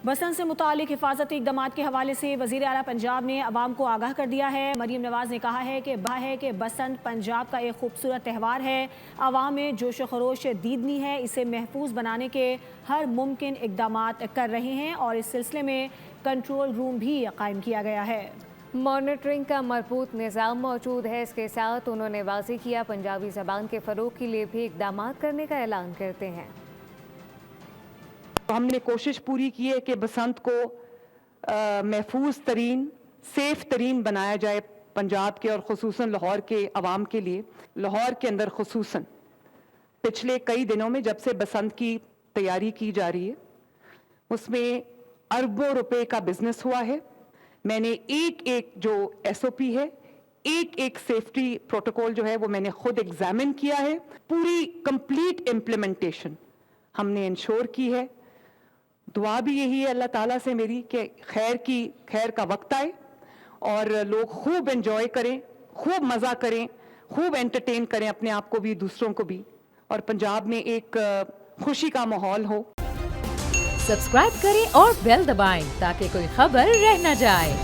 بسنت سے متعلق حفاظتی اقدامات کے حوالے سے وزیر اعلیٰ پنجاب نے عوام کو آگاہ کر دیا ہے۔ مریم نواز نے کہا ہے کہ بسنت پنجاب کا ایک خوبصورت تہوار ہے، عوام میں جوش و خروش دیدنی ہے، اسے محفوظ بنانے کے ہر ممکن اقدامات کر رہے ہیں اور اس سلسلے میں کنٹرول روم بھی قائم کیا گیا ہے۔ مانیٹرنگ کا مربوط نظام موجود ہے۔ اس کے ساتھ انہوں نے واضح کیا پنجابی زبان کے فروغ کے لیے بھی اقدامات کرنے کا اعلان کرتے ہیں۔ ہم نے کوشش پوری کی ہے کہ بسنت کو محفوظ ترین، سیف ترین بنایا جائے پنجاب کے اور خصوصاً لاہور کے عوام کے لیے۔ لاہور کے اندر خصوصاً پچھلے کئی دنوں میں جب سے بسنت کی تیاری کی جا رہی ہے، اس میں اربوں روپے کا بزنس ہوا ہے۔ میں نے ایک جو ایس او پی ہے، ایک سیفٹی پروٹوکول جو ہے وہ میں نے خود ایگزامن کیا ہے۔ پوری کمپلیٹ امپلیمنٹیشن ہم نے انشور کی ہے۔ دعا بھی یہی ہے اللہ تعالیٰ سے میری کہ خیر کا وقت آئے اور لوگ خوب انجوائے کریں، خوب مزہ کریں، خوب انٹرٹین کریں اپنے آپ کو بھی، دوسروں کو بھی، اور پنجاب میں ایک خوشی کا ماحول ہو۔ سبسکرائب کریں اور بیل دبائیں تاکہ کوئی خبر رہ نہ جائے۔